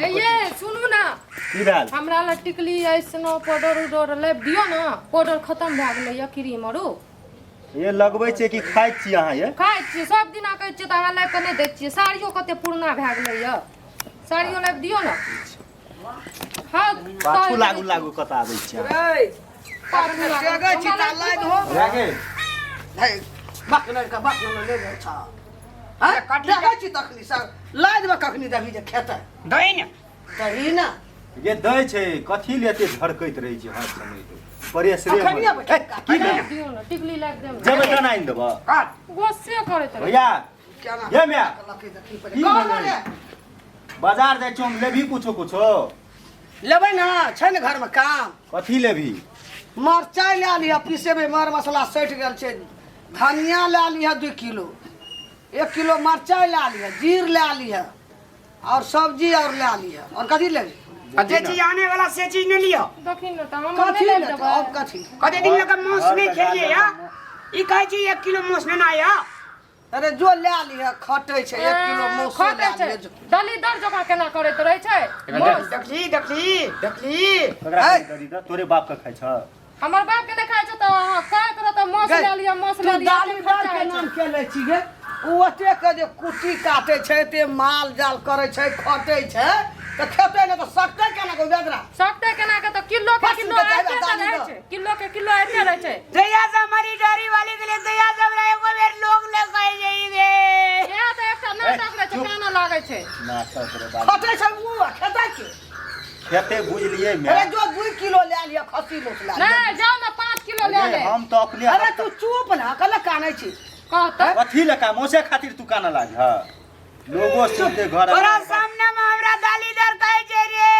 ये सुनू ना की भेल हमरा ला टिकली ऐसनो पाउडर उडर ले दियो ना पाउडर खत्म भ गेलै या क्रीम आरो ये लगबै छै कि खाइ छी अहाँ ये खाइ छी सब दिन कहै छी त अहाँ लाइक नै दै छी साड़ियो कते पुरना भ गेलै या साड़ियो लाइक दियो ना हां पाछू लागू कत आबै छी रे पाछू जगह छी त लाइन हो लागे हे बकनर का बकनर ले जा छा हां जगह छी तखनी सब लाइन में कखनी देखी जे खेतै दही न दही न ये दै छै कथी ले एते झड़कैत रहै छै हर समय तो परेशरे की दियो ना टिकली लाइक देम जब तना इन देबा काट गोसे करैत रहे भैया क्या ना ये मैं लकी देखी की बोले बाजार जाय छौ लेबी कुछो लेबै ना छै ने घर में काम कथी लेबी मरचाई ले लिया पीसे में मर मसाला सट गेल छै धनिया ले लिया 2 किलो 1 किलो मरचाई ले लिया जीर ले लिया और सब्जी और ले लिया और कथी लेबी जे चीज आने वाला से चीज नहीं लियो देखिन न त हम कथी ले ले देबै और कथी कते दिन लगा मांस नहीं खेलिए या ई कहै छी 1 किलो मांस नहीं आया अरे जो ले लिया खटै छै 1 किलो मौसो ले खटै छै लिया दली दर जका केना करैत रहै छै देखली तोरे बाप का खाइ छ हमर बाप के देखाय छै त काय करत मांस ले लिया मांस ले लिया दालीदार के नाम के ले छी गे उ ओते के जे कुटी काटे छै ते माल जाल करे छै खटै छै त खेतै न त सकतै केना को बेदरा सकते केना के त किलो के किलो आते रहै छै किलो के किलो आते रहै छै दया से हमारी डरी वाली के लिए दया से हमरा एको बेर लोग ले कह जाई गे ये त एकटा नाटक रे छै काना लागै छै नाटक रे बाप खटै छै उ खेतै के खेते बुझलिए मैं अरे जो 2 किलो ले लिया खसी लोट ले नहीं जाओ ना 5 किलो ले ले हम तो अपने अरे तू चुप ना कल कानै छी कहत कथी लका मोसे खातिर तू काना लाग ह लोगो सुनते घर तोरा सामने में हमरा दालीदार कहै छै रे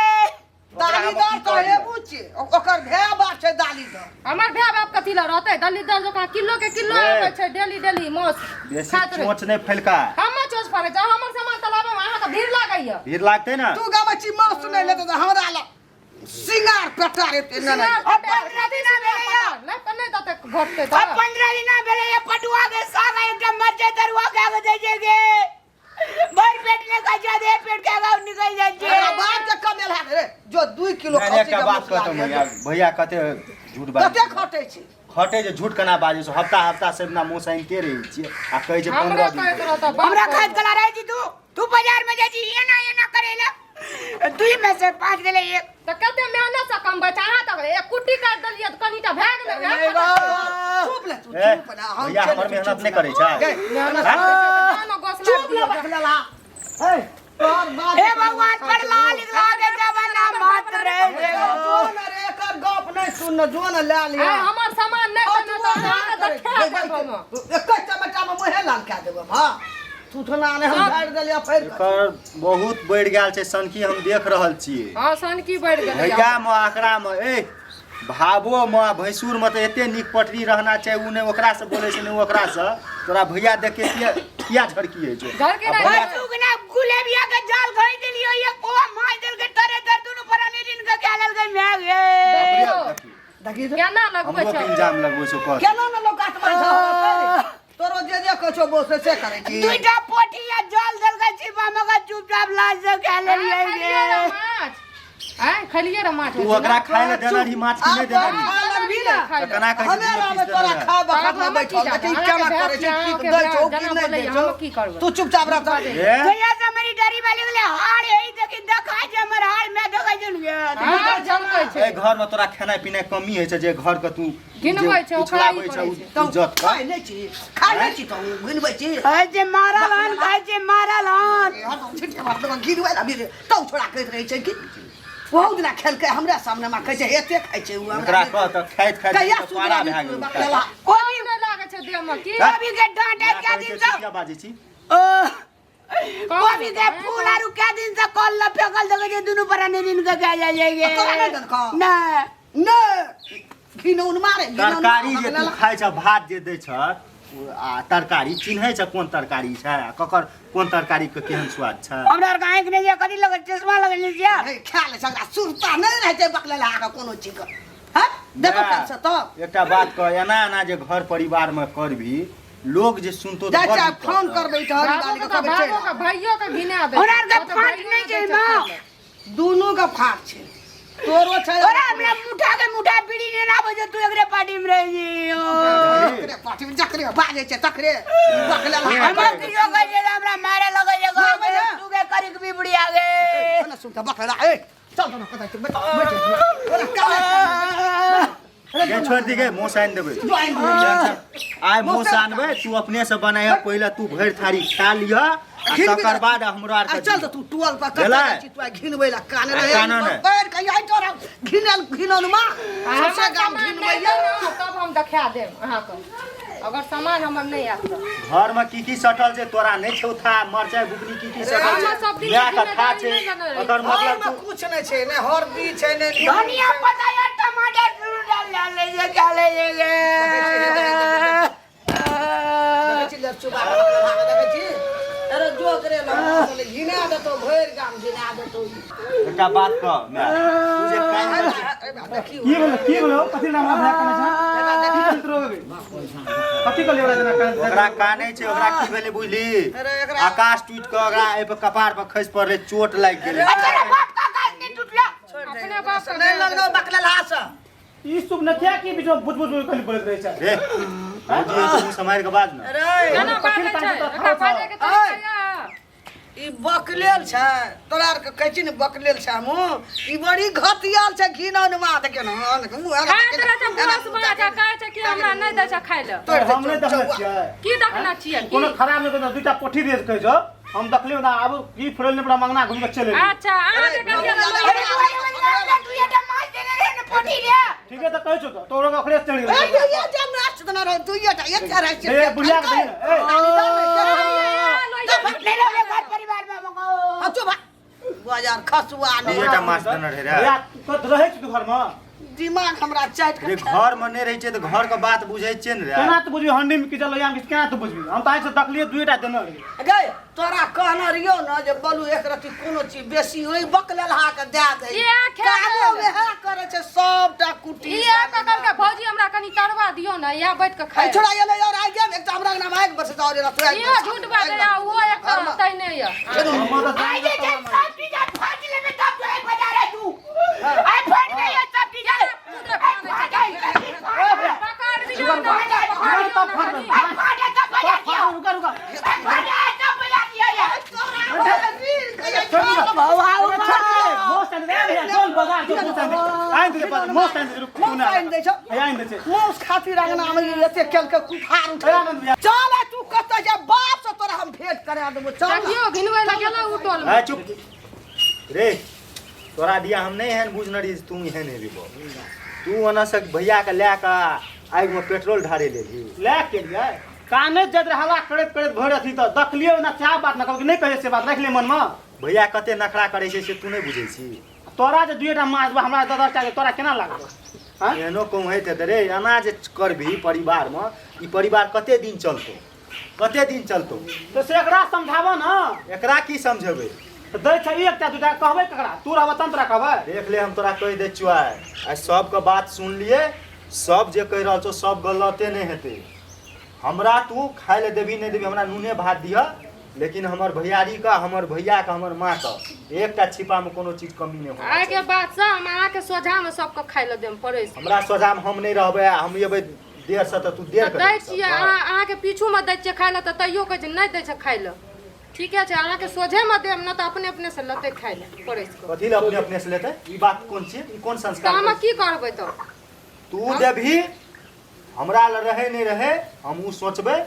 दालीदार तो हेबू छी ओकर भे बात छै दालीदार हमर भाई बाप कथी ला रहतै दली दर जका किलो के किलो आबै छै डेली मांस बेसी चोंच नहीं फैलका हम चोच पड़े छै हमर सामान त लाबे अहाँ त भीड़ लागैया भीड़ लागते ना तू गाबै छी मांस सुनै ले त हमरा ला सिंगार पेटा रे न अब 15 दिन भेले या नहीं त नहीं दते घटते अब 15 दिन भेले या पटुआ के साग एकदम मरचे तरुआ के आगे दे जे गे भर पेट ने कजा दे पेट के गाव निकल जाय छै अरे बात के कमेल है रे जो 2 किलो मैंने खसी का के बात कहतो मैं भैया कते झूठ बात कते खटै छी खटे जे झूठ कना बाजे छ हफ्ता से ना मोसाइन के रही छी आ कहे जे 15 हमरा दिन कहत रहत हमरा खाद कला रहे जी तू बाजार में जाई छी ये ना करेला तू में से 5 देले एक त कते मेहनत से कम बचा अहाँ त एक कुट्टी काट देलिए त कनीटा भए गेलै चुप ले तू चुप ना हम भैया हमर मेहनत नहीं करे छै चुप ले बखला हे तोर बात हे भगवान पर लाल लिखला के जमाना मत रे जोन रे एकर गप नहीं सुन जोन ले लिया हमर सामान नहीं कने त अहाँ त खा देबो एक चमचा में मुहे लाल के देबो हां तू थना ने हम झाड़ देलिया फेर एकर बहुत बढ़ गेल छै सनकी हम देख रहल छियै हां सन की बढ़ गेलै भैया में आकरा में ए भावो में भैंसुर में तो एते निक पटरी रहना चाहिए उने ओकरा से बोले छै ने ओकरा से तोरा भैया देख के किया झड़की है छै घर के भाई तू ना गुलेबिया के जाल खरीद लियो ये को मार देल के तरे तर दुनु पराने दिन के केलल के मैं गे देखी केना लगबै हमरो छै के इंजाम लगबै छै कर केना न लोग आत्मा झा तोरो जे कछो बोसे से करे छी दुईटा पोठिया जाल देल के छिपा मगा चुपचाप लाज से केलल ये खलिए रे माछ तू ओकरा खाए ले देना रही माछ की नहीं देना रही लगबी ना कना कहि हमे रामे तोरा खा बखत में बैठल देखी केना करे छी की दै छौ की नहीं दै छौ की करबै तू चुपचाप रह भैया से मेरी डरी वाली गेले हाड़ एही देखि देखा जे हमर हाड़ में देखै जन हां जमकै छै ए घर में तोरा खाना पीना कमी है छै जे घर के तू गिनबै छै उछलाबै छै इज्जत खाइ नहीं छी खाइ नहीं छी तो गिनबै छी ए जे मारल हन खाइ जे मारल हन छिटके मार दो गिनबै अभी तो छोड़ा कहैत रहै छै कि बहुत ना खेल के हमरा सामने में कहै छै एते खाइ छै उ ओकरा कह त खाइत कहिया खाइत पारा भए गेल सुधरा कोई नहीं लागे छै देह में की अभी के डांटे के दिन से क्या बाजे छी कभी के फूल आरु के दिन से कल ल फेकल देखे जे दुनु पराने दिन के जा जाएगे तोरा नहीं देलका ना नहीं घिनौन मारे तरकारी जे तू खाइ छ भात जे दै छ आ तरकारी चिन्है छ कोन तरकारी छै आ ककर कोन तरकारी के केहन स्वाद छै हमरा आर गाय के ने जे कथि लगे चश्मा लगे ले जा खा ले सका सुरता नहीं रह छै बकले लागा कोनो चीज हां देखो कैसे तो एकटा बात कह एना एना जे घर परिवार में करबी लोग जे सुनतो जा जा फोन करबै त हरी गाली के कहबै बाबू का भाइयों के गिना दे हमरा आर के फाट नहीं छै मां दोनों का फाक छे तोरो छै अरे हमरा मुठा बीड़ी ने ना बजे तू एकरे पार्टी में रह जी जकरे पार्टी में जकरे बाजे छै तकरे बकला हमरा कियो कह जे हमरा मारे लगे जे घर तू के करी के बीड़ी आ गए ना सुनता बकला ए चल ना कता छै बैठ के छोड़ दी के मोसाइन देबे आइ मोसानबे तू अपने से बनाय पहले तू भर थारी खा लिया तकर बाद हमरा आर के चल तो तू टुअल पर कता छी तू घिनबै ला काने रहे बैठ कहि आई तोरा घिनल मा सबसे गाम घिनबै तब हम देखा देब अहाँ के अगर सामान हमर नहीं आत घर में की सटल छै तोरा नहीं छौ था मरचाई बुकनी की सटल छै या कथा छै अगर मतलब तू कुछ नहीं छै ने हरदी छै ने धनिया पत्ता या टमाटर डाल ले जे खा ले जे चिल्ला चुबा देखे छी अरे जो करे ला घिना देतो भैर गाम घिना देतो एकटा बात कह मैं तू जे कान की बोलो कथि नाम भए कने छ की चित्रो कथि कहले ओरा जना ओकरा कानै छै ओकरा की भेलै बुझली आकाश टूट के ओकरा ए पर कपार पर खसि पड़ले चोट लागि गेलै तेरा बाप का कान नहीं टूटला अपने बाप से नहीं लगनो बकला लास ई शुभ न क्या की बिचो बुझ कली बोलत रहे छ रे बुझी तू समार के बाद न अरे ना बाजे छै एकरा बाजे के तरीका ई बकलेल छै तोरा आर के कहै छी ने बकलेल छै हमू ई बड़ी घटियाल छै घिनौन मा देखे न खाए तोरा छै बस बना के कहै छै कि हमरा नहीं दै छै खाइ ले हम नहीं देखले छियै की देखना छियै कोनो खराब नहीं तो दूटा पोठी दे कहै छ हम देखलियो ना आब की फुरल ने बड़ा मंगना घूम के चले अच्छा अहाँ के कहिया तू ये मार दे रे ने पोटी रे ठीक है तो कहै छ तो तोरो का खड़े चढ़ ए गेल ये जम नाच तना रे तू ये क्या रह छै ए बुढ़िया के ए ले लो घर परिवार में मंगाओ हां चुप बाजार खसुआ ने बेटा माछ देने रहे रे या तो रहे छ तू घर में दिमाग हमरा चाट रे के घर में नहीं रही छै तो घर के बात बुझै छै ने रे केना तो बुझी हंडी में की चलो या केना तो बुझबी हम ताई से देखलिए दुईटा देने रही गए तोरा कहना रियो न जे बोलू एक रति कोनो चीज बेसी होई बकलेलहा के दे दे ये खेल कामो वेह करे छै सबटा कुटी ये ककर के भौजी हमरा कनी तरवा दियो ना या बैठ के आई खाइ छोड़ा ये ले और आई गेम एक हमरा नाम आके बस और ना तू ये झूठ बात है वो एक तै नहीं है हम तो आई जे सब चीज फाट ले में तब तो एक बजा रे तू आई फाट गई है सब चीज पकड़ दियो ना फाटे सब बजा दियो रुका रुका फाटे सब बजा दियो यार मोस्ट एंड दे जोन बाजार जो मोस्ट एंड आइन दे पर मोस्ट एंड रुक मोस्ट एंड दे छो आइन दे मोस खातिर अंगना में एते खेल के कुठार उठा चल तू कत जा बाप से तोरा हम भेंट करा देबो चल देखियो घिनवे लगेला उटोल ए चुप रे तोरा दिया हम नहीं हन बुझन रही तू है नहीं रिबो तू ओना से भैया के ले का आग में पेट्रोल ढारे लेली ले के लिए काने जद हल्ला करत करत भर अथी त देखलियो ना क्या बात न कहू नहीं कहे से बात रख ले मन में भैया कते नखरा करे छै से तू नहीं बुझै छी तोरा जे दुईटा मार हमरा 10 टा तोरा केना लागल हां एनो कहूँ है ते रे एना जे करबी परिवार में ई परिवार कते दिन चलतो तो से एकरा समझाबो ना एकरा की समझेबै तो दै छ एकटा दुटा कहबै ककरा तू रहब तंत्र कहबै देख ले हम तोरा कह दे छुआ आ सब के बात सुन लिए सब जे कह रहल छौ सब गलते नहीं हेते हमरा तू खाए ले देबी नहीं देबी हमरा नूने भात दिया लेकिन हमर भैयारी का हमर भैया का हमर माँ का एकटा छिपा में कोनो चीज कमी नहीं हो आइ के बात से हम अहाँ के सोझा में सबके खाइ ले देम पड़ै छै हमरा सोझा में हम नहीं रहबै हम एबै देर से तो तू देर कर दै छियै अहाँ के पीछू में दै छियै खाइ ले त तैयो कहै छै नहीं दै छै खाइ ले ठीके छै अहाँ के सोझे में देम न त अपने से लते खाइ ले पड़ै छै कथी ले अपने से लेते ई बात कोन छी ई कोन त संस्कार हम की करबै त तू देबही हमरा ल रहे नहीं रहे हम उ सोचबै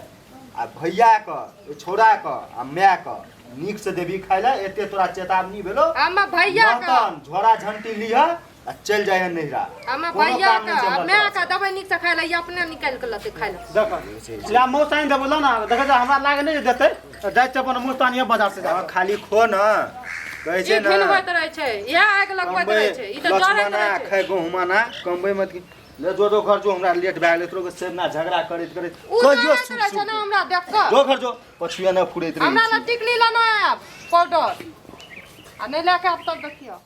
आ भैया के छोड़ा के आ माय के नीक से देबी खाइ ले एते तोरा चेतावनी भेलो हम भैया के झोड़ा झंटी लिह आ चल जाए नहिरा हम भैया के माय के दबै नीक से खाइ ले अपने निकाल के लते खाइ ले देख ला मौसाइन देबो ना देख हमरा लागे नहीं देते जाय छ अपन मुस्तानिया बाजार से जा खाली खो न कहै छै ई ना घिनबैत रहै छै इएह आग लगबैत रहै छै ई त जरैत रहै छै खाइ गहुमाना कमबै मत ले जो घर जो हमरा लेट भए गेलै तोरो के सेबना झगड़ा करैत उ कहियो जरैत रहै छै ना हमरा देख के जो घर जो पछुआ न फुरैत रहै हमरा ल टिकली लेना है पाउडर आ नहीं लेके आब तब देखियो